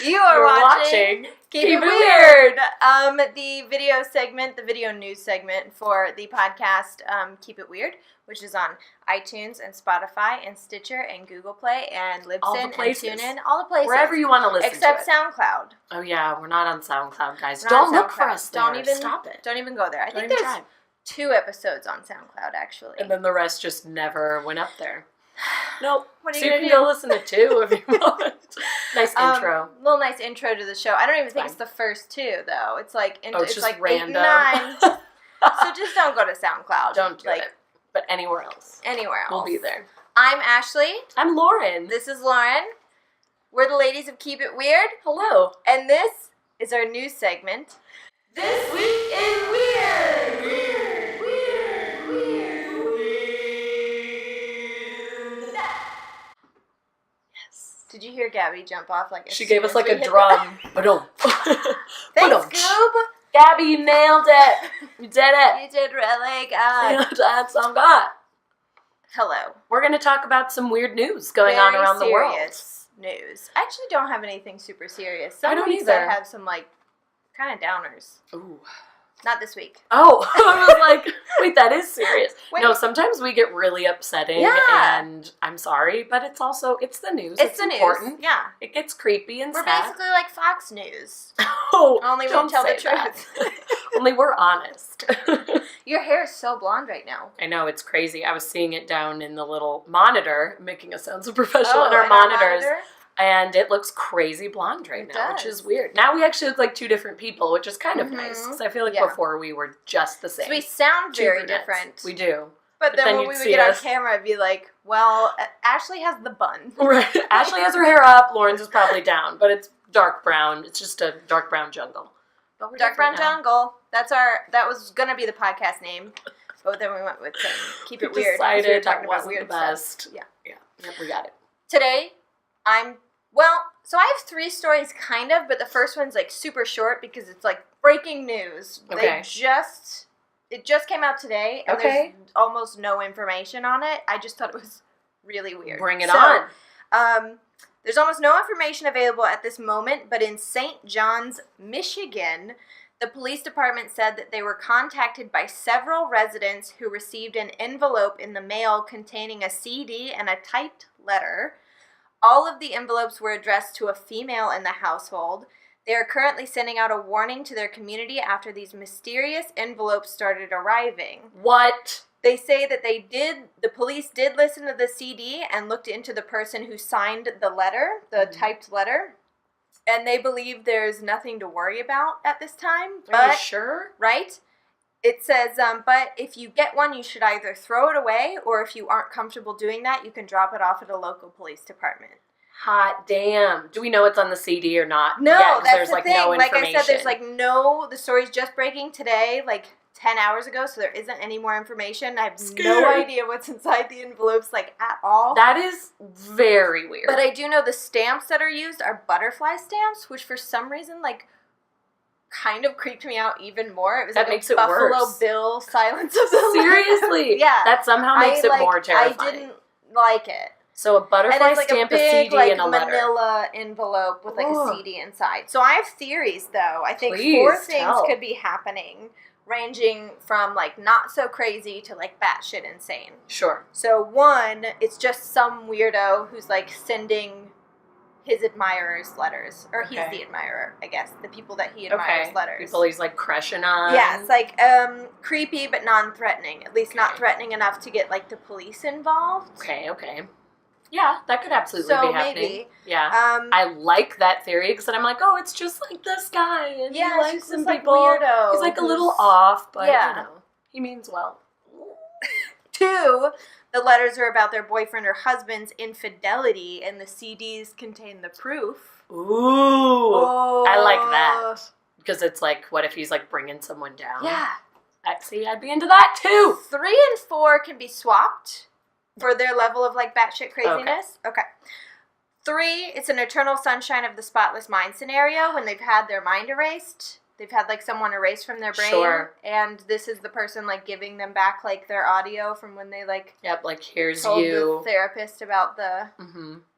you are watching Keep It Weird. The video segment, the video news segment for the podcast Keep It Weird, which is on iTunes and Spotify and Stitcher and Google Play and Libsyn and TuneIn, all the places. Wherever you want to listen except to it. SoundCloud. Oh yeah, we're not on SoundCloud, guys. Don't look for us there. Stop it. Don't even go there. I think there's 2 episodes on SoundCloud, actually. And then the rest just never went up there. Nope. What are so you you going can go listen to 2 if you want. Nice intro. Little nice intro to the show. I don't even think it's the first 2, though. It's like it's just like random. 8 and 9. So just don't go to SoundCloud. Don't do it. But anywhere else. Anywhere else. We'll be there. I'm Ashley. I'm Lauren. This is Lauren. We're the ladies of Keep It Weird. Hello. And this is our news segment. This Week in Weird! Weird! Weird! Weird! Weird! Yes. Did you hear Gabby jump off like a She gave us like a drum. Ba-dum. Thanks, Goob. Gabby, you nailed it. You did it. You did really good. That's on God. Hello. We're going to talk about some weird news going on around the world. Serious news. I actually don't have anything super serious. Some I don't weeks either. I have some like kind of downers. Ooh. Not this week. Oh, I was like, wait, that is serious. Wait. No, sometimes we get really upsetting, and I'm sorry, but it's the news. It's the important. News. Yeah. It gets creepy and We're sad. basically like Fox News. Oh, Only we don't tell the say that. truth. Only we're honest. Your hair is so blonde right now. I know, it's crazy. I was seeing it down in the little monitor, making us sound so professional in our monitors. And it looks crazy blonde right now, which is weird. Now we actually look like 2 different people, which is kind of nice. Because I feel like before we were just the same. So we sound very different. We do. But then when we would get on camera, I'd be like, well, Ashley has the bun. Right. Ashley has her hair up. Lauren's is probably down. But it's dark brown. It's just a dark brown jungle. Dark brown jungle. That was going to be the podcast name. But then we went with Keep It Weird. Decided that wasn't the best. Stuff. Yeah. Yep, we got it. Today, so I have 3 stories kind of, but the first one's like super short because it's like breaking news. Okay. It just came out today, and there's almost no information on it. I just thought it was really weird. Bring it on. There's almost no information available at this moment, but in St. John's, Michigan, the police department said that they were contacted by several residents who received an envelope in the mail containing a CD and a typed letter. All of the envelopes were addressed to a female in the household. They are currently sending out a warning to their community after these mysterious envelopes started arriving. What? They say that the police did listen to the CD and looked into the person who signed the letter, the typed letter, and they believe there's nothing to worry about at this time. Are you sure? Right? It says, but if you get one, you should either throw it away, or if you aren't comfortable doing that, you can drop it off at a local police department. Hot damn. Do we know it's on the CD or not? No, that's there's like the thing. No like I information. said, there's the story's just breaking today, like 10 hours ago, so there isn't any more information. I have no idea what's inside the envelopes, like, at all. That is very weird. But I do know the stamps that are used are butterfly stamps, which for some reason, like, kind of creeped me out even more. It was that like makes a it Buffalo worse. Bill Silence of the Seriously? Yeah. That somehow makes it more terrifying. I didn't like it. So a butterfly stamp, a CD, and a letter. Manila envelope with like a CD inside. So I have theories, though. I think 4 things could be happening, ranging from like not so crazy to like batshit insane. Sure. So 1, it's just some weirdo who's like sending his admirers letters, or he's the admirer, I guess. The people that he admires letters. People he's like crushing on. Yeah, it's like creepy but non-threatening. At least not threatening enough to get like the police involved. Okay. Yeah, that could absolutely be happening. Maybe. Yeah. I like that theory because then I'm like, oh, it's just like this guy. And he likes some people. Weirdo. He's like a little off, but you know, he means well. 2, the letters are about their boyfriend or husband's infidelity, and the CDs contain the proof. Ooh. I like that. Because it's like, what if he's like bringing someone down? Yeah. I'd be into that too. 3 and 4 can be swapped for their level of like batshit craziness. Okay. 3, it's an eternal sunshine of the spotless mind scenario when they've had their mind erased. They've had like someone erased from their brain. Sure. And this is the person like giving them back like their audio from when they like like here's told you the therapist about the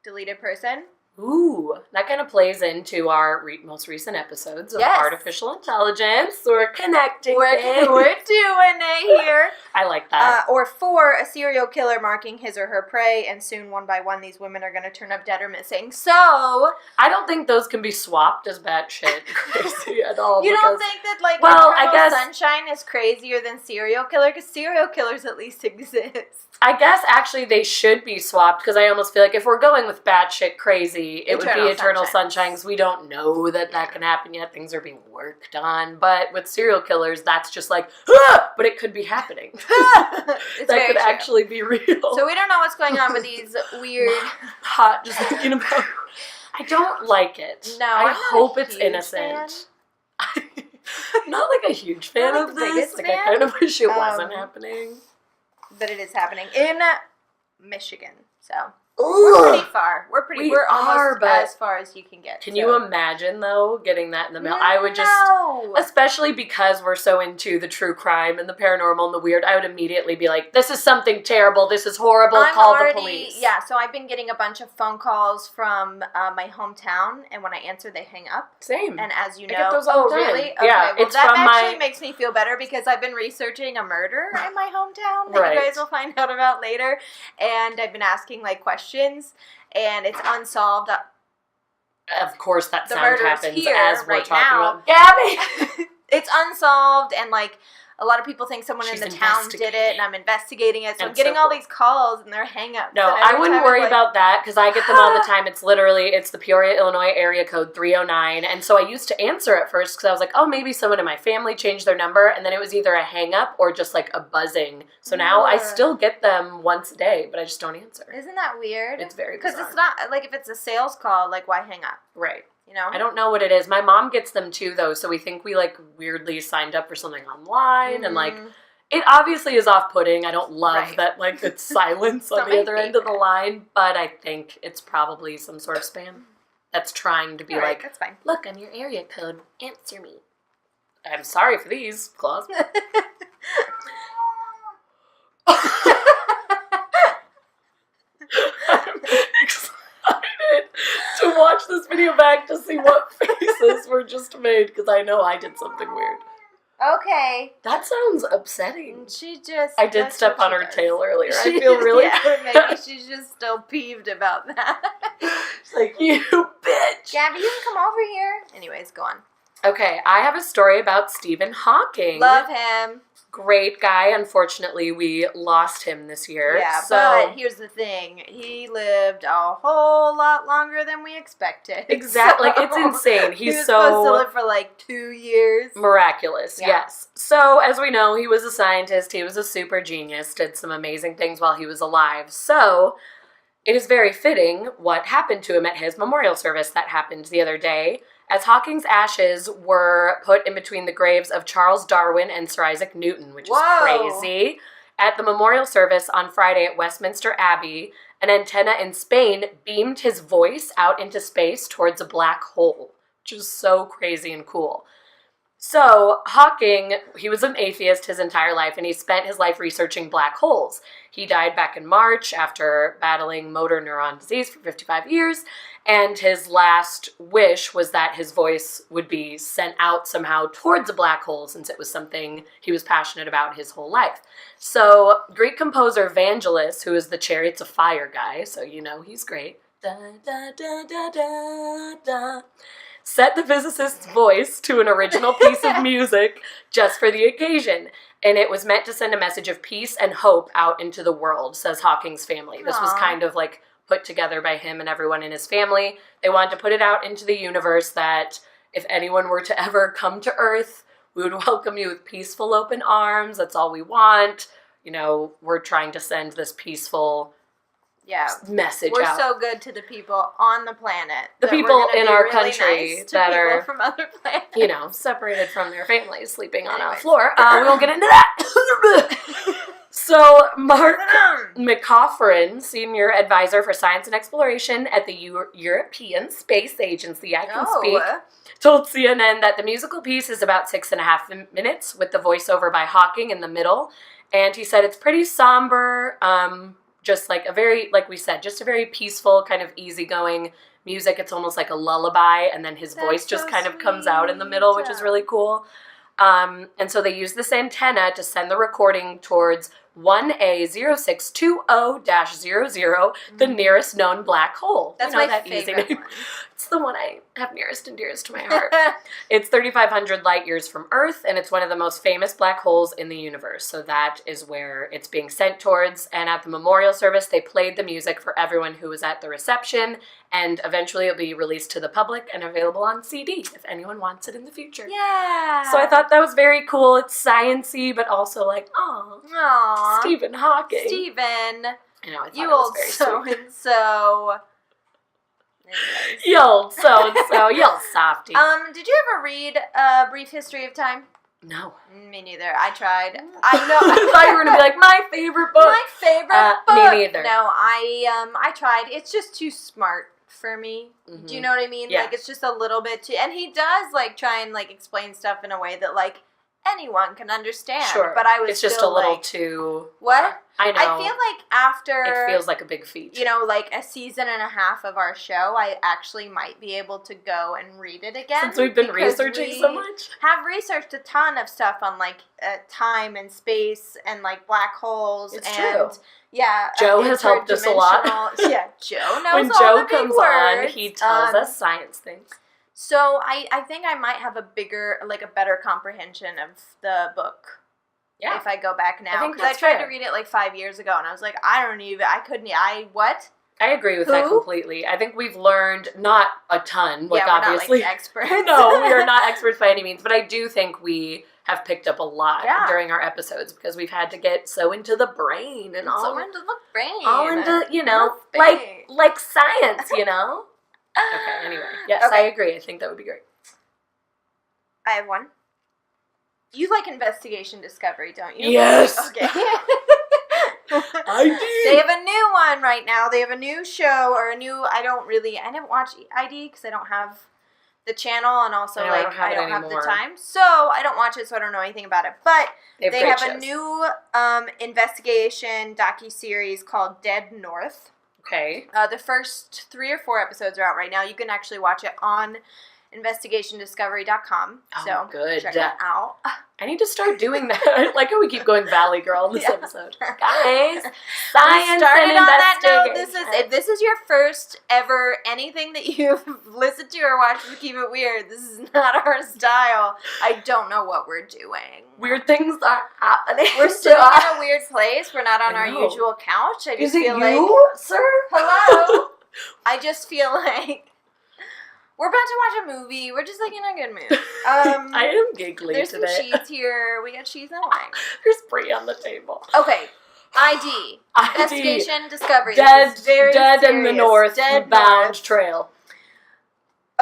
deleted person. Ooh, that kind of plays into our most recent episodes of artificial intelligence. We're connecting. We're doing it here. I like that. Or 4, a serial killer marking his or her prey, and soon, one by one, these women are going to turn up dead or missing. So, I don't think those can be swapped as batshit crazy at all. You don't think that, like, Eternal Sunshine is crazier than serial killer? Because serial killers at least exist. I guess, actually, they should be swapped, because I almost feel like if we're going with batshit crazy, it would be Eternal Sunshine, because we don't know that can happen yet. Things are being worked on. But with serial killers, that's just like, but it could be happening. That could actually be real. So we don't know what's going on with these weird... Hot, just thinking about... I don't like it. No, I hope it's innocent. I'm not like a huge fan of this. Like, I kind of wish it wasn't happening. But it is happening in Michigan, so we're pretty far. We're almost as far as you can get. Can you imagine, though, getting that in the mail? I would just, especially because we're so into the true crime and the paranormal and the weird, I would immediately be like, this is something terrible, this is horrible, call the police. Yeah, so I've been getting a bunch of phone calls from my hometown, and when I answer, they hang up. Same. And as you know, I get those all the time. Really? Okay, yeah, well, that actually makes me feel better, because I've been researching a murder in my hometown that you guys will find out about later, and I've been asking, like, questions, and it's unsolved. Of course, that sound happens here, as we're talking about Gabby. It's unsolved, and, like, a lot of people think someone in the town did it, and I'm investigating it. So I'm getting all these calls, and they're hang-ups. No, I wouldn't worry about that, because I get them all the time. It's the Peoria, Illinois area code 309. And so I used to answer at first, because I was like, oh, maybe someone in my family changed their number. And then it was either a hang-up or just, like, a buzzing. So now I still get them once a day, but I just don't answer. Isn't that weird? It's very bizarre. Because it's not, like, if it's a sales call, like, why hang up? Right. You know? I don't know what it is. My mom gets them too, though, so we think we, like, weirdly signed up for something online, and, like, it obviously is off-putting. I don't love that, like, it's silence on the other end of the line, but I think it's probably some sort of spam that's trying to be like, that's fine. Look, on your area code, answer me. I'm sorry for these, Claus. I'm excited to watch this video back to see what faces were just made, because I know I did something weird. Okay. That sounds upsetting. I did step on her tail earlier. I feel really good. Maybe she's just still peeved about that. She's like, you bitch. Gabby, you can come over here. Anyways, go on. Okay, I have a story about Stephen Hawking. Love him. Great guy. Unfortunately, we lost him this year. Yeah, but here's the thing. He lived a whole lot longer than we expected. Exactly. Like, it's insane. He was supposed to live for, like, 2 years. Miraculous, yes. So, as we know, he was a scientist. He was a super genius. Did some amazing things while he was alive. So, it is very fitting what happened to him at his memorial service that happened the other day, as Hawking's ashes were put in between the graves of Charles Darwin and Sir Isaac Newton, which is crazy. At the memorial service on Friday at Westminster Abbey, an antenna in Spain beamed his voice out into space towards a black hole, which is so crazy and cool. So, Hawking, he was an atheist his entire life, and he spent his life researching black holes. He died back in March after battling motor neuron disease for 55 years, and his last wish was that his voice would be sent out somehow towards a black hole, since it was something he was passionate about his whole life. So, Greek composer Vangelis, who is the Chariots of Fire guy, so you know he's great, da, da, da, da, da, da, set the physicist's voice to an original piece of music just for the occasion. And it was meant to send a message of peace and hope out into the world, says Hawking's family. This was kind of like put together by him and everyone in his family. They wanted to put it out into the universe that if anyone were to ever come to Earth, we would welcome you with peaceful open arms. That's all we want. You know, we're trying to send this peaceful message We're out. so good to the people on the planet. The people in our country nice that are from other planets. You know, separated from their families, sleeping on a floor. We won't get into that. So, Mark McCaughren, Senior Advisor for Science and Exploration at the European Space Agency, I can speak, told CNN that the musical piece is about 6.5 minutes with the voiceover by Hawking in the middle. And he said it's pretty somber, just like a very, like we said, just a very peaceful, kind of easygoing music. It's almost like a lullaby, and then his voice just kind of comes out in the middle, which is really cool. And so they use this antenna to send the recording towards 1A0620-00, the nearest known black hole. That's my favorite one. It's the one I have nearest and dearest to my heart. It's 3,500 light years from Earth, and it's one of the most famous black holes in the universe. So that is where it's being sent towards. And at the memorial service, they played the music for everyone who was at the reception, and eventually it'll be released to the public and available on CD if anyone wants it in the future. Yeah. So I thought that was very cool. It's science-y, but also like, Aww. Stephen Hawking. Stephen. I know, I thought You it was old very so-and-so. Anyways. You old so-and-so. You old softy. Did you ever read A Brief History of Time? No. Me neither. I tried. I know. I thought you were going to be like, my favorite book. My favorite book. Me neither. No, I tried. It's just too smart for me. Mm-hmm. Do you know what I mean? Yeah. Like, it's just a little bit too... And he does, like, try and, like, explain stuff in a way that, like, anyone can understand. Sure. But I was It's just still, a little like, too... What? I know. I feel like after... It feels like a big feat. You know, like a season and a half of our show, I actually might be able to go and read it again. Since we've been researching so much? Have researched a ton of stuff on, like, time and space and, like, black holes. It's and true. Yeah. Joe has helped us a lot. Yeah, Joe knows when all Joe the big comes words. on, he tells us science things. So I think I might have a better comprehension of the book. Yeah. If I go back now. Because I tried to read it like 5 years ago and I was like, I agree with that completely. I think we've learned not a ton, like obviously. We're not like experts. No, we are not experts by any means, but I do think we have picked up a lot during our episodes because we've had to get so into the brain and all into the brain. All into, you know, like science, you know? Okay, anyway. Yes, I agree. I think that would be great. I have one. You like Investigation Discovery, don't you? Yes. Okay. I do. They have a new one right now. They have a new show I didn't watch ID because I don't have the channel and also I don't have the time. So I don't watch it, so I don't know anything about it. But they have a new investigation docuseries called Dead North. Okay. The first 3 or 4 episodes are out right now. You can actually watch it on investigationdiscovery.com. So good. Check it out. I need to start doing that. I like how we keep going Valley Girl in this episode. Guys, science and investigation. If this is your first ever anything that you've listened to or watched to keep it weird, this is not our style. I don't know what we're doing. Weird things are happening. We're still in a weird place. We're not on our usual couch. I just feel like, sir? Hello? I just feel like we're about to watch a movie. We're just like in a good mood. I am giggly there's today. There's some cheese here. We got cheese and wine. There's brie on the table. Okay. ID. Investigation Discovery. Dead serious. in the North. Bound Trail.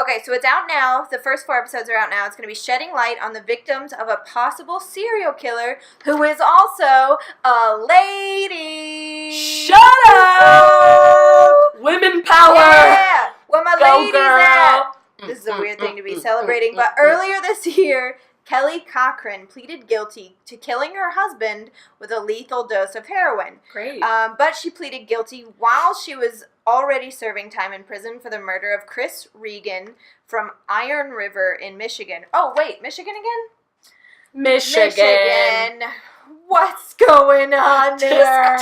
Okay, so it's out now. The first 4 episodes are out now. It's going to be shedding light on the victims of a possible serial killer who is also a lady. Shut up! Women power! Yeah! Where my ladies girl. at? This is a weird thing to be celebrating, but earlier this year, Kelly Cochran pleaded guilty to killing her husband with a lethal dose of heroin. Great. But she pleaded guilty while she was already serving time in prison for the murder of Chris Regan from Iron River in Michigan. Oh, wait, Michigan again? Michigan. What's going on there?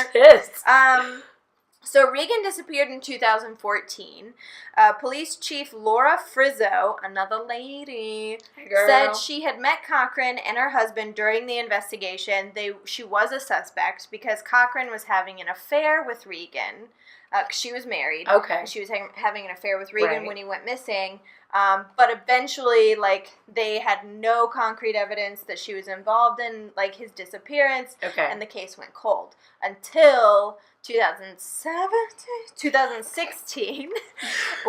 So Regan disappeared in 2014. Police Chief Laura Frizzo, another lady, said she had met Cochran and her husband during the investigation. She was a suspect because Cochran was having an affair with Regan. She was married. Okay. She was having an affair with Regan when he went missing. But eventually, they had no concrete evidence that she was involved in, his disappearance. Okay. And the case went cold until 2016,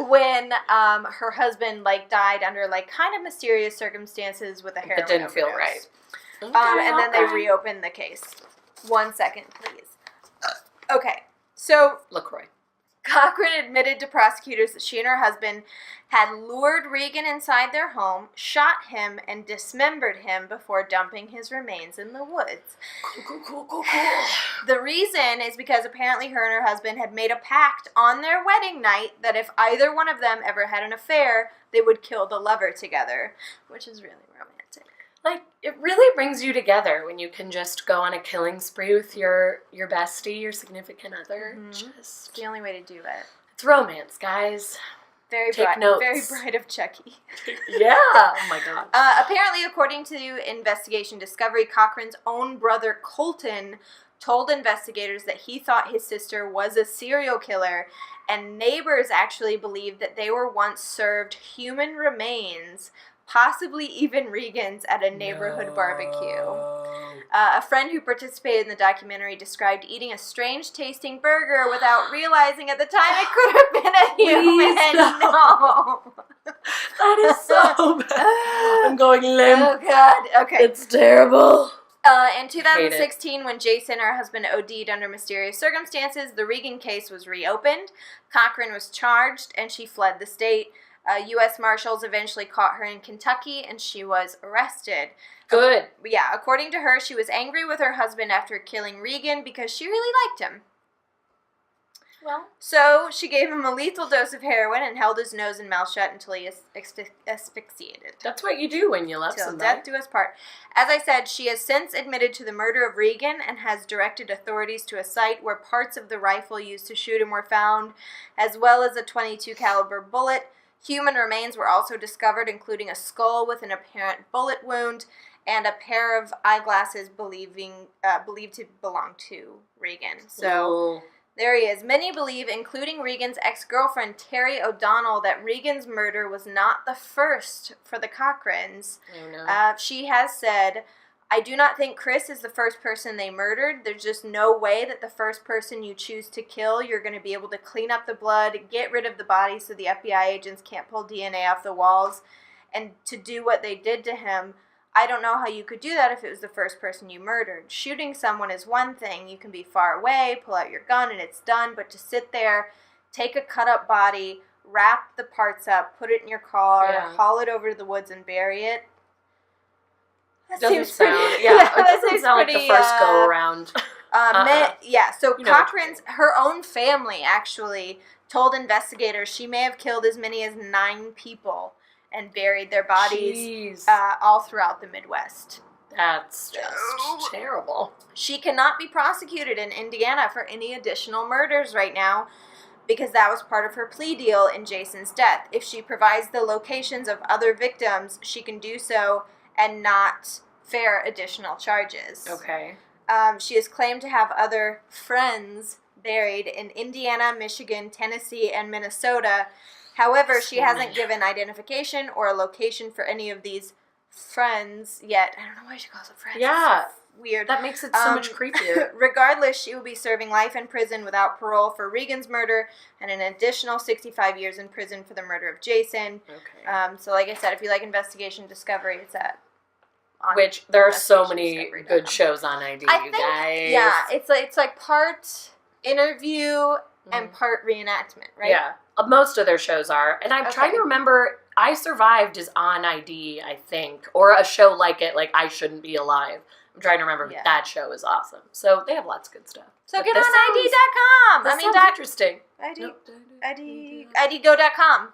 when her husband died under kind of mysterious circumstances with a heroin overdose. It didn't feel right. And then they reopened the case. 1 second, please. Okay, so LaCroix. Cochran admitted to prosecutors that she and her husband had lured Regan inside their home, shot him, and dismembered him before dumping his remains in the woods. Cool. The reason is because apparently her and her husband had made a pact on their wedding night that if either one of them ever had an affair, they would kill the lover together, which is really romantic. Like, it really brings you together when you can just go on a killing spree with your bestie, your significant other. It's the only way to do it. It's romance, guys. Take notes. Very Bride of Chucky. Yeah. Oh my God. Apparently, according to Investigation Discovery, Cochran's own brother Colton told investigators that he thought his sister was a serial killer, and neighbors actually believed that they were once served human remains, possibly even Regan's, at a neighborhood barbecue. A friend who participated in the documentary described eating a strange-tasting burger without realizing at the time it could have been a human. No. That is so bad. I'm going limp. Oh, God. Okay. It's terrible. In 2016, when Jason, her husband, OD'd under mysterious circumstances, the Regan case was reopened. Cochran was charged, and she fled the state. U.S. Marshals eventually caught her in Kentucky, and she was arrested. Good. Yeah, according to her, she was angry with her husband after killing Regan because she really liked him. Well, so she gave him a lethal dose of heroin and held his nose and mouth shut until he asphyxiated. That's what you do when you love somebody. Till death do us part. As I said, she has since admitted to the murder of Regan and has directed authorities to a site where parts of the rifle used to shoot him were found, as well as a .22 caliber bullet. Human remains were also discovered, including a skull with an apparent bullet wound and a pair of eyeglasses believed to belong to Regan. So there he is. Many believe, including Regan's ex-girlfriend Terry O'Donnell, that Regan's murder was not the first for the Cochrans. Oh, no. She has said, "I do not think Chris is the first person they murdered. There's just no way that the first person you choose to kill, you're going to be able to clean up the blood, get rid of the body so the FBI agents can't pull DNA off the walls, and to do what they did to him. I don't know how you could do that if it was the first person you murdered. Shooting someone is one thing. You can be far away, pull out your gun, and it's done. But to sit there, take a cut-up body, wrap the parts up, put it in your car, haul it over to the woods and bury it. That seems pretty... it doesn't sound like the first go-around. So Cochran's, her own family, actually, told investigators she may have killed as many as 9 people and buried their bodies all throughout the Midwest. That's just terrible. She cannot be prosecuted in Indiana for any additional murders right now because that was part of her plea deal in Jason's death. If she provides the locations of other victims, she can do so and not fare additional charges. Okay. She has claimed to have other friends buried in Indiana, Michigan, Tennessee, and Minnesota. However, she hasn't given identification or a location for any of these friends yet. I don't know why she calls it friends. Yeah. It's so weird. That makes it so much creepier. Regardless, she will be serving life in prison without parole for Regan's murder and an additional 65 years in prison for the murder of Jason. Okay. So like I said, if you like Investigation Discovery, it's at... Which, there are so many good shows on ID, you guys. Yeah, it's like part interview and part reenactment, right? Yeah. Most of their shows are. And I'm trying to remember, I Survived is on ID, I think. Or a show like it, like I Shouldn't Be Alive. I'm trying to remember. Yeah. That show is awesome. So they have lots of good stuff. So get on ID.com. That sounds interesting. IDgo.com.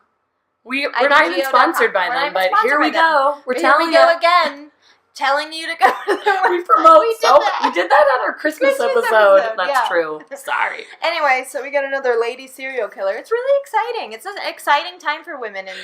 We're not even sponsored by them, but here we go. We're telling you. Here we go again. Telling you to go to the website. We promote we did that on our Christmas episode. That's true. Sorry. Anyway, so we got another lady serial killer. It's really exciting. It's an exciting time for women in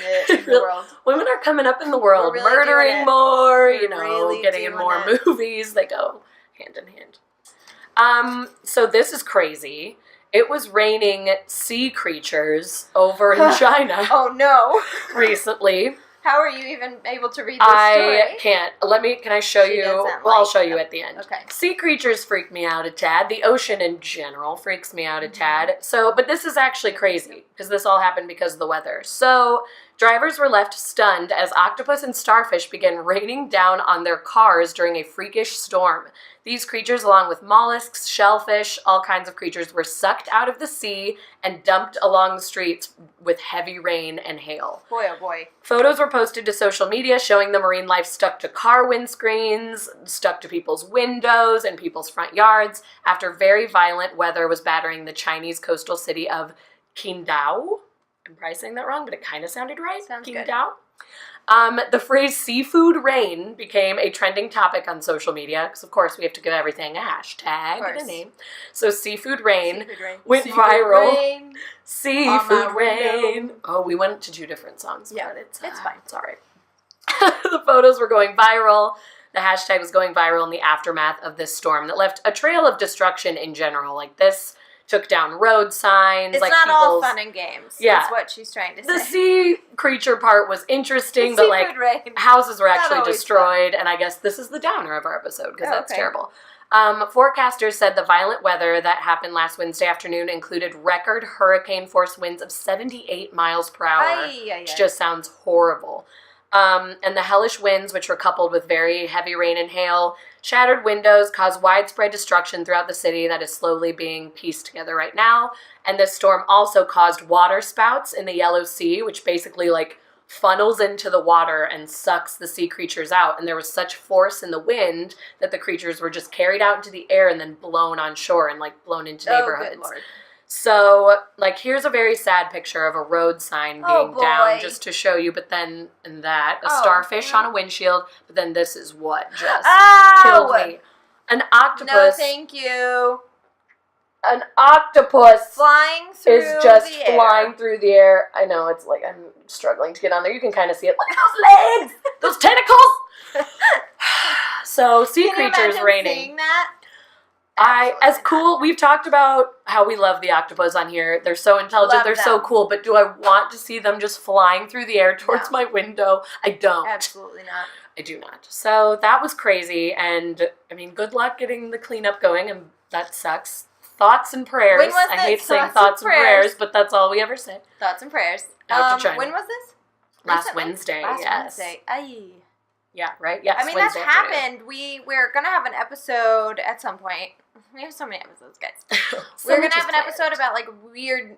the world. Women are coming up in the world, really murdering more, really getting in more movies. They go hand in hand. So this is crazy. It was raining sea creatures over in China. Oh no. Recently. How are you even able to read this story? I can't. Can I show you? Well, I'll show you at the end. Okay. Sea creatures freak me out a tad. The ocean in general freaks me out a tad. But this is actually crazy because this all happened because of the weather. So Drivers were left stunned as octopus and starfish began raining down on their cars during a freakish storm. These creatures, along with mollusks, shellfish, all kinds of creatures, were sucked out of the sea and dumped along the streets with heavy rain and hail. Boy, oh boy. Photos were posted to social media showing the marine life stuck to car windscreens, stuck to people's windows and people's front yards after very violent weather was battering the Chinese coastal city of Qingdao. I'm probably saying that wrong, but it kind of sounded right. Sounds good. The phrase seafood rain became a trending topic on social media because, of course, we have to give everything a hashtag and a name. So seafood rain went viral. Seafood rain. Oh, we went to 2 different songs. Yeah, but it's fine. It's all right. The photos were going viral. The hashtag was going viral in the aftermath of this storm that left a trail of destruction in general. Like this took down road signs. It's like not all fun and games. Yeah. That's what she's trying to say. The sea creature part was interesting, but like houses were actually destroyed, and I guess this is the downer of our episode because that's terrible. Forecasters said the violent weather that happened last Wednesday afternoon included record hurricane force winds of 78 miles per hour, which just sounds horrible. And the hellish winds, which were coupled with very heavy rain and hail, shattered windows, caused widespread destruction throughout the city that is slowly being pieced together right now. And this storm also caused water spouts in the Yellow Sea, which basically like funnels into the water and sucks the sea creatures out. And there was such force in the wind that the creatures were just carried out into the air and then blown on shore and like blown into neighborhoods. Good Lord. So, like, here's a very sad picture of a road sign being down just to show you, but then, and that, a starfish on a windshield, but then this is what just killed me. An octopus. No, thank you. An octopus flying through is just flying through the air. I know, it's like, I'm struggling to get on there. You can kind of see it. Look at those legs! Those tentacles! So, sea creatures raining. Seeing that? We've talked about how we love the octopus on here. They're so intelligent, they're so cool, but do I want to see them just flying through the air towards my window? I don't. Absolutely not. I do not. So that was crazy, and I mean, good luck getting the cleanup going, and that sucks. Thoughts and prayers. When was this? I hate saying thoughts and prayers, but that's all we ever say. Thoughts and prayers. Out to China. When was this? Last Wednesday, Wednesday. Aye. Yeah, right? Yes, I mean, that's happened. We're going to have an episode at some point. We have so many episodes, guys. We're going to have an episode about, weird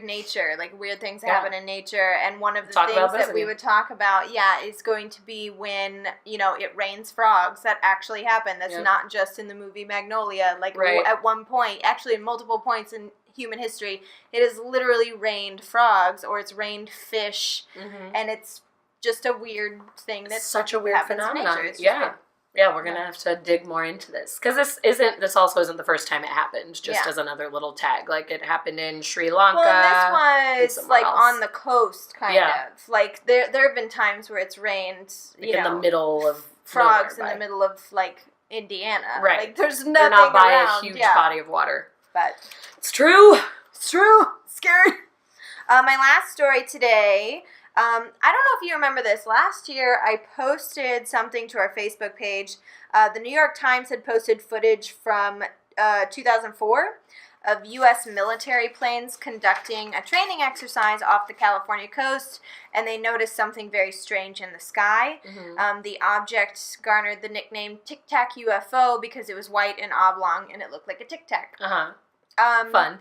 nature, weird things that happen in nature. And one of the things that we would talk about, is going to be when, it rains frogs. That actually happened. That's not just in the movie Magnolia. At one point, actually in multiple points in human history, it has literally rained frogs or it's rained fish. Mm-hmm. And it's just a weird thing that's such a weird phenomenon. Yeah, we're gonna have to dig more into this because this also isn't the first time it happened. Just as another little tag, it happened in Sri Lanka. Well, this was on the coast, kind of. There have been times where it's rained, in the middle of frogs in the middle of Indiana. Right, there's nothing They're not by around. a huge body of water. But it's true. It's true. Scary. My last story today. I don't know if you remember this. Last year, I posted something to our Facebook page. The New York Times had posted footage from 2004 of U.S. military planes conducting a training exercise off the California coast, and they noticed something very strange in the sky. Mm-hmm. The object garnered the nickname Tic Tac UFO because it was white and oblong, and it looked like a Tic Tac. Fun.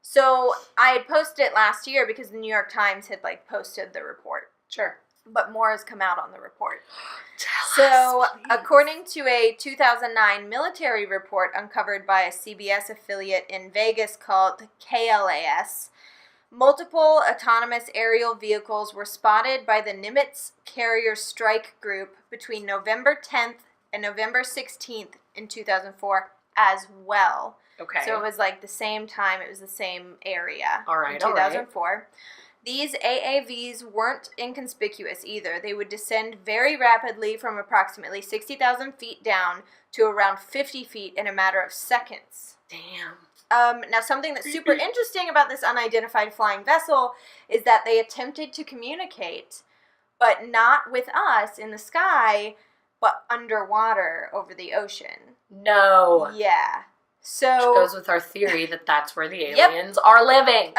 So I had posted it last year because the New York Times had posted the report. Sure. But more has come out on the report. Tell us, please. According to a 2009 military report uncovered by a CBS affiliate in Vegas called KLAS, multiple autonomous aerial vehicles were spotted by the Nimitz Carrier Strike Group between November 10th and November 16th in 2004 as well. Okay. So it was the same time, it was the same area. All right, in 2004. These AAVs weren't inconspicuous either. They would descend very rapidly from approximately 60,000 feet down to around 50 feet in a matter of seconds. Damn. Now, something that's super interesting about this unidentified flying vessel is that they attempted to communicate, but not with us in the sky, but underwater over the ocean. No. Yeah. So, which goes with our theory that that's where the aliens are living.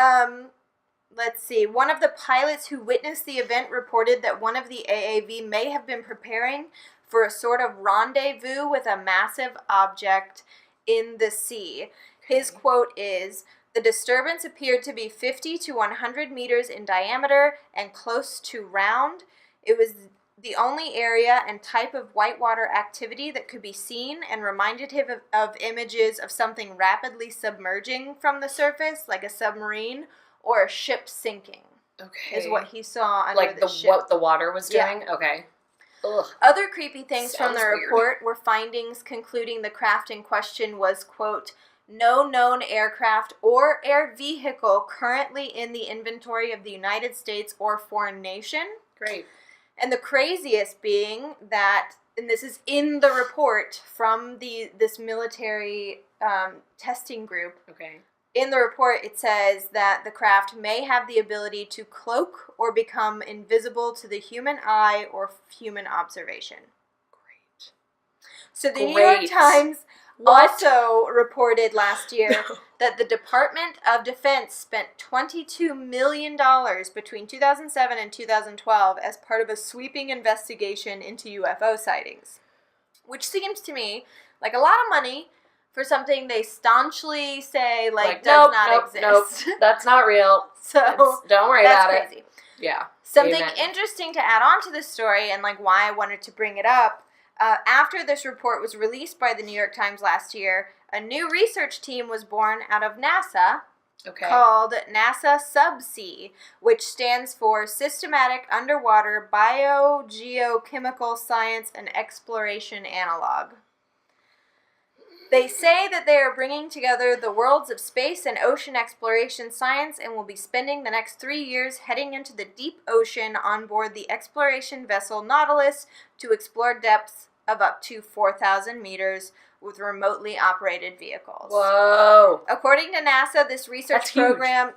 let's see. One of the pilots who witnessed the event reported that one of the AAV may have been preparing for a sort of rendezvous with a massive object in the sea. His quote is, "The disturbance appeared to be 50 to 100 meters in diameter and close to round. It was the only area and type of whitewater activity that could be seen and reminded him of images of something rapidly submerging from the surface, like a submarine or a ship sinking." Okay. Is what he saw under the ship. What the water was doing? Yeah. Okay. Ugh. Other creepy things from the report were findings concluding the craft in question was, quote, "no known aircraft or air vehicle currently in the inventory of the United States or foreign nation." Great. And the craziest being that, and this is in the report from this military testing group. Okay. In the report, it says that the craft may have the ability to cloak or become invisible to the human eye or human observation. Great. So the New York Times also reported last year that the Department of Defense spent $22 million between 2007 and 2012 as part of a sweeping investigation into UFO sightings, which seems to me like a lot of money for something they staunchly say does not exist. Nope, that's not real. So don't worry about it. Crazy. Yeah. Something interesting to add on to this story and why I wanted to bring it up. After this report was released by the New York Times last year, a new research team was born out of NASA called NASA Subsea, which stands for Systematic Underwater Biogeochemical Science and Exploration Analog. They say that they are bringing together the worlds of space and ocean exploration science and will be spending the next 3 years heading into the deep ocean on board the exploration vessel Nautilus to explore depths of up to 4,000 meters with remotely operated vehicles. Whoa. According to NASA, this research program,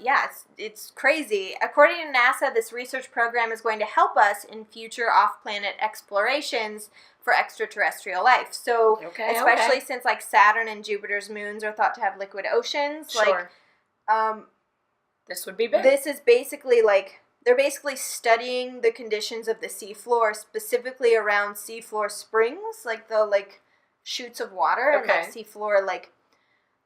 it's crazy. According to NASA, this research program is going to help us in future off-planet explorations for extraterrestrial life. So, especially since Saturn and Jupiter's moons are thought to have liquid oceans, sure. This would be big. This is basically they're basically studying the conditions of the seafloor, specifically around seafloor springs, the shoots of water and seafloor,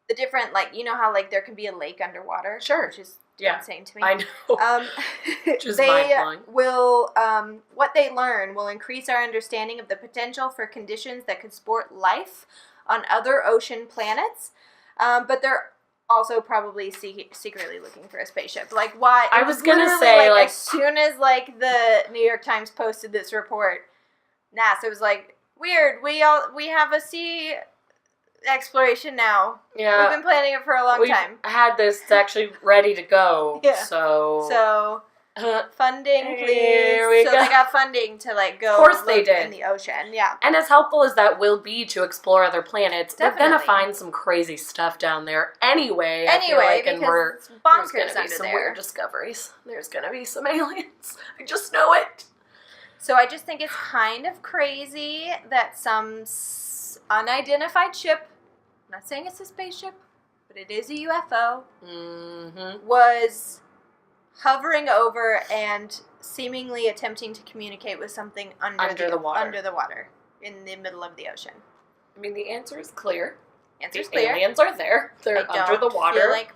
the different, you know how there can be a lake underwater? Sure. Which is insane to me. I know. Just they mind-blowing. will, what they learn will increase our understanding of the potential for conditions that could support life on other ocean planets, but they're also probably secretly looking for a spaceship. Why? I was gonna say, as soon as, the New York Times posted this report, NASA was weird, we have a sea exploration now. Yeah. We've been planning it for a long time. We've had this actually ready to go. Yeah. So funding, please. Here we go. They got funding to go. Of course they did. In the ocean, yeah. And as helpful as that will be to explore other planets, Definitely. They're gonna find some crazy stuff down there anyway. Because it's bonkers there's gonna be some weird discoveries. There's gonna be some aliens. I just know it. So I just think it's kind of crazy that some unidentified ship, I'm not saying it's a spaceship, but it is a UFO, was hovering over and seemingly attempting to communicate with something under the water, in the middle of the ocean. I mean, the answer is clear. Clear. Aliens are there. They're under the water. I don't feel like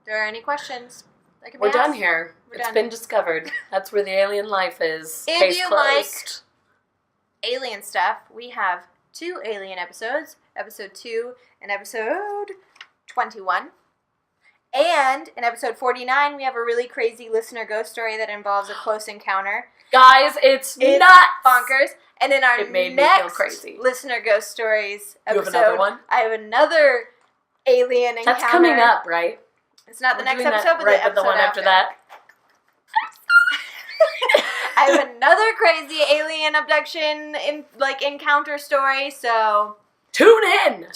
there are any questions that can be We're asked. done here. It's been discovered. That's where the alien life is. If Case you closed. like alien stuff, we have 2 alien episodes, episode 2 and episode 21. And in episode 49, we have a really crazy listener ghost story that involves a close encounter. Guys, it's nuts! Bonkers. And in our me feel next crazy. listener ghost stories episode, you have another one? I have another alien encounter. That's coming up, right? It's not the next episode, but the episode the one after that. I have another crazy alien abduction encounter story, so Tune in.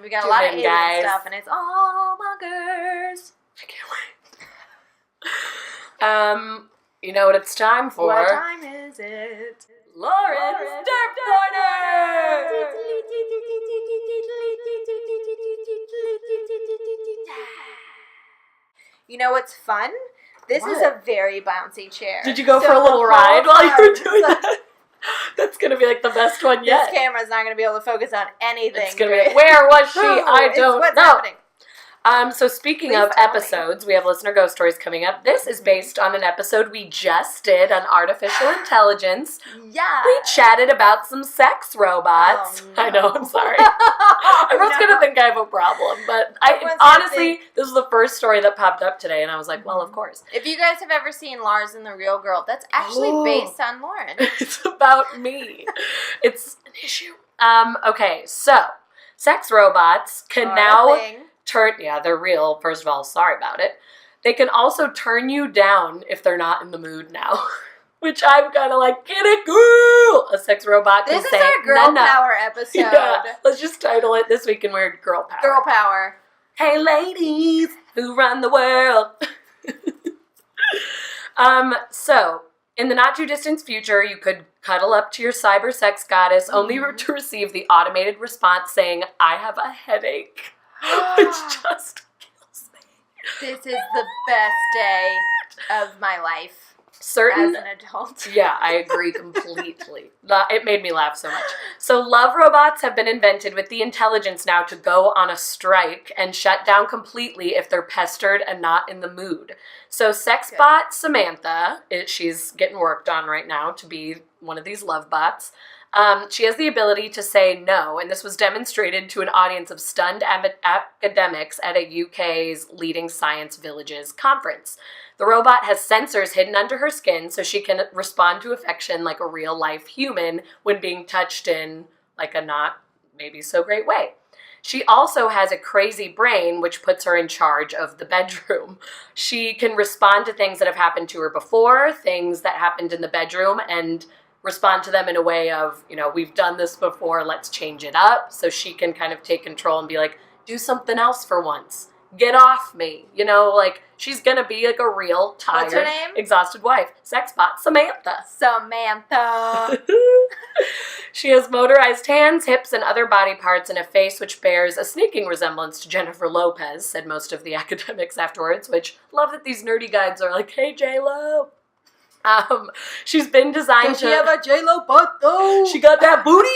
We got a lot of alien stuff, and it's all bonkers. I can't wait. You know what it's time for? What time is it? Lauren's Derp Corner! You know what's fun? This is a very bouncy chair. Did you go for a little ride while you were doing that? That's going to be like the best one yet. This camera's not going to be able to focus on anything. It's going to be like, where was she? I don't know. Happening? So speaking of episodes, we have listener ghost stories coming up. This is based on an episode we just did on artificial intelligence. Yeah. We chatted about some sex robots. Oh, no. I know, I'm sorry. Everyone's going to think I have a problem, but honestly, this was the first story that popped up today, and I was like, well, of course. If you guys have ever seen Lars and the Real Girl, that's actually based on Lauren. It's about me. It's an issue. Okay, so sex robots can now they're real, first of all, sorry about it. They can also turn you down if they're not in the mood now. Which I'm kind of like, get it, girl! A sex robot can say, this is our girl power episode. Yeah, let's just title it This Week in Weird Girl Power. Girl power. Hey ladies who run the world. So, in the not too distant future, you could cuddle up to your cyber sex goddess only to receive the automated response saying, I have a headache. Which just kills me. This is the best day of my life as an adult. Yeah, I agree completely. It made me laugh so much. So love robots have been invented with the intelligence now to go on a strike and shut down completely if they're pestered and not in the mood. So sexbot Samantha, she's getting worked on right now to be one of these love bots. She has the ability to say no, and this was demonstrated to an audience of stunned academics at a UK's leading science villages conference. The robot has sensors hidden under her skin so she can respond to affection like a real-life human when being touched in like a not maybe so great way. She also has a crazy brain, which puts her in charge of the bedroom. She can respond to things that have happened to her before, things that happened in the bedroom, and respond to them in a way of, we've done this before, let's change it up. So she can kind of take control and be like, do something else for once. Get off me. She's going to be like a real, tired, what's her name? Exhausted wife. Sexbot Samantha. She has motorized hands, hips, and other body parts, and a face which bears a sneaking resemblance to Jennifer Lopez, said most of the academics afterwards, which love that these nerdy guides are like, hey, J-Lo. She's been designed Does she have a J-Lo butt, though? She got that booty?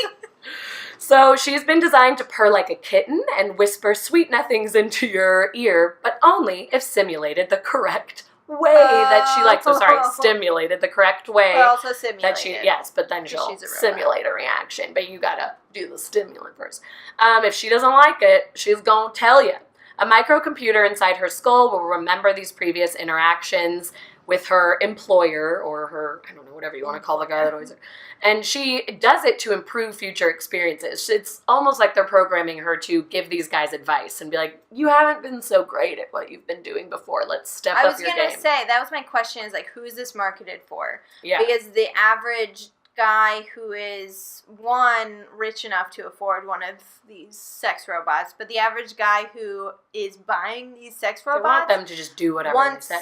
So she's been designed to purr like a kitten and whisper sweet nothings into your ear, but only if simulated the correct way that she likes. Stimulated the correct way. But also simulated. But then she'll simulate a reaction. But you gotta do the stimulant first. If she doesn't like it, she's gonna tell you. A microcomputer inside her skull will remember these previous interactions with her employer or her, I don't know, whatever you want to call the guy that always... And she does it to improve future experiences. It's almost like they're programming her to give these guys advice and be like, you haven't been so great at what you've been doing before. Let's step up your game. I was going to say, that was my question, is like, who is this marketed for? Yeah. Because the average guy who is, one, rich enough to afford one of these sex robots, but the average guy who is buying these sex robots... They want them to just do whatever they say.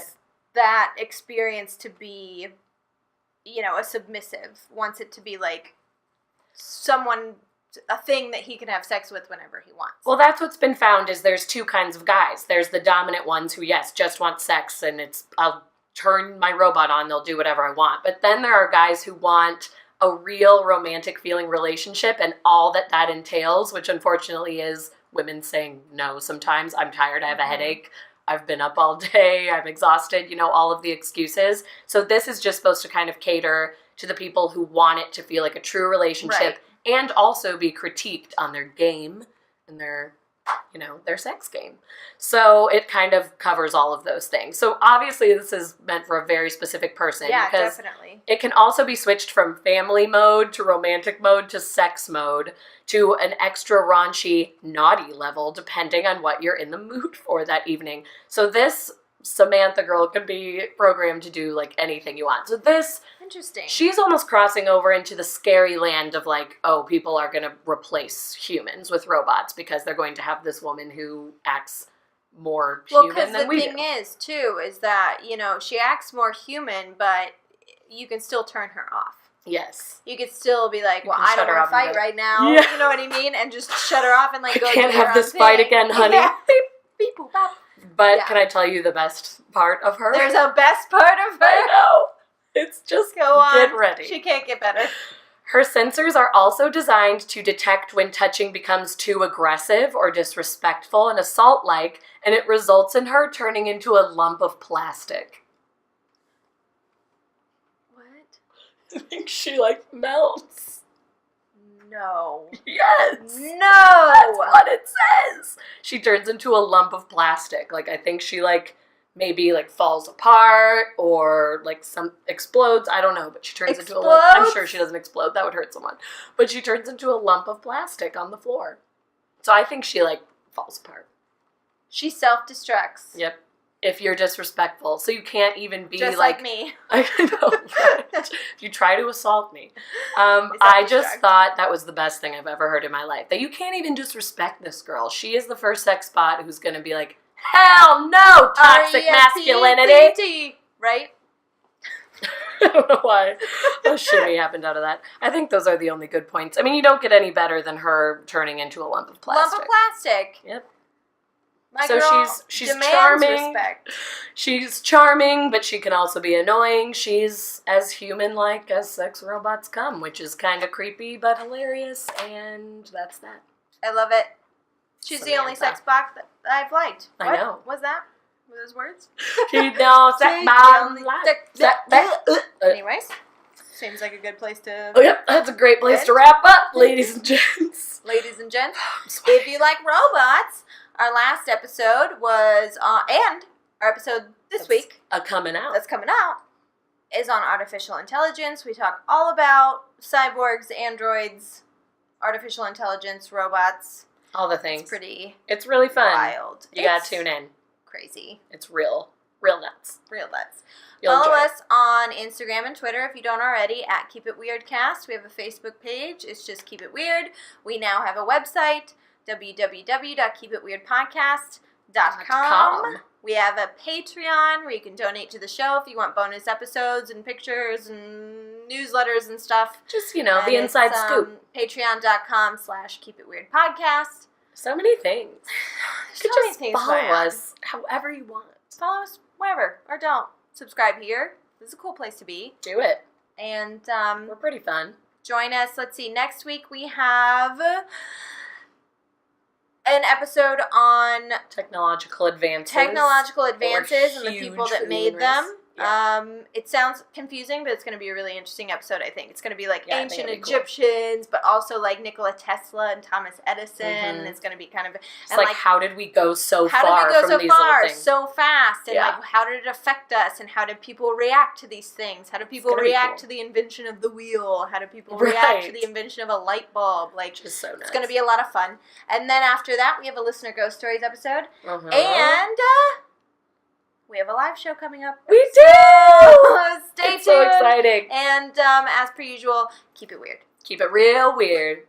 That experience to be, a submissive, wants it to be like a thing that he can have sex with whenever he wants. Well, that's what's been found is there's two kinds of guys. There's the dominant ones who, yes, just want sex and I'll turn my robot on, they'll do whatever I want. But then there are guys who want a real romantic feeling relationship and all that entails, which unfortunately is women saying no sometimes. I'm tired, I have a headache. I've been up all day, I'm exhausted, all of the excuses. So this is just supposed to kind of cater to the people who want it to feel like a true relationship and also be critiqued on their game and their sex game. So it kind of covers all of those things. So obviously this is meant for a very specific person. Yeah, because definitely. It can also be switched from family mode to romantic mode to sex mode to an extra raunchy, naughty level, depending on what you're in the mood for that evening. So this Samantha girl can be programmed to do like anything you want. So this... Interesting. She's almost crossing over into the scary land of like, oh, people are going to replace humans with robots because they're going to have this woman who acts more human than we do. Well, because the thing is, too, is that, she acts more human, but you can still turn her off. Yes. You could still be like, well, I don't want to fight right now. Yeah. You know what I mean? And just shut her off and like go can't have this fight again, honey. Yeah. Beep, beep, boop, bop. But can I tell you the best part of her? There's a best part of her? I know. It's just Go on. Get ready. She can't get better. Her sensors are also designed to detect when touching becomes too aggressive or disrespectful and assault-like, and it results in her turning into a lump of plastic. What? I think she, melts. No. Yes. No! That's what it says. She turns into a lump of plastic. I think she, maybe falls apart or some explodes. I don't know, but she turns into a lump. I'm sure she doesn't explode. That would hurt someone. But she turns into a lump of plastic on the floor. So I think she falls apart. She self-destructs. Yep. If you're disrespectful. So you can't even be just like me. I know, right? If you try to assault me. I just thought that was the best thing I've ever heard in my life. That you can't even disrespect this girl. She is the first sex bot who's going to be like, hell no, toxic masculinity. Right? I don't know why a shimmy happened out of that. I think those are the only good points. I mean, you don't get any better than her turning into a lump of plastic. Lump of plastic. Yep. My so girl she's charming. Respect. She's charming, but she can also be annoying. She's as human-like as sex robots come, which is kind of creepy but hilarious, and that's that. I love it. She's the only sex bot that I've liked. What? I know. Was that? Were those words? She's the only sex bot. Anyways, seems like a good place to... Oh, yep, that's a great place to wrap up, ladies and gents. Ladies and gents, if you like robots, our last episode was and our episode this week... That's coming out, is on artificial intelligence. We talk all about cyborgs, androids, artificial intelligence, robots... All the things. It's really fun. Wild. You gotta tune in. Crazy. It's real nuts. Real nuts. You'll Follow us on Instagram and Twitter if you don't already at Keep It Weirdcast. We have a Facebook page. It's just Keep It Weird. We now have a website, www.keepitweirdpodcast.com. We have a Patreon where you can donate to the show if you want bonus episodes and pictures and newsletters and stuff. Just, the inside scoop. Patreon.com/keepitweirdpodcast. So many things. You could just follow us however you want. Follow us wherever, or don't. Subscribe here. This is a cool place to be. Do it. And we're pretty fun. Join us. Let's see. Next week we have an episode on technological advances and the people that made them. Yeah. It sounds confusing, but it's going to be a really interesting episode, I think. It's going to be ancient Egyptians, but also Nikola Tesla and Thomas Edison. Mm-hmm. It's going to be kind of... It's how did we go so far from these little things? So fast? And how did it affect us? And how did people react to these things? How do people react to the invention of the wheel? How do people react to the invention of a light bulb? Just so nuts. It's going to be a lot of fun. And then after that, we have a Listener Ghost Stories episode. Uh-huh. And... we have a live show coming up. We do! Stay tuned. So exciting. And as per usual, keep it weird. Keep it real weird.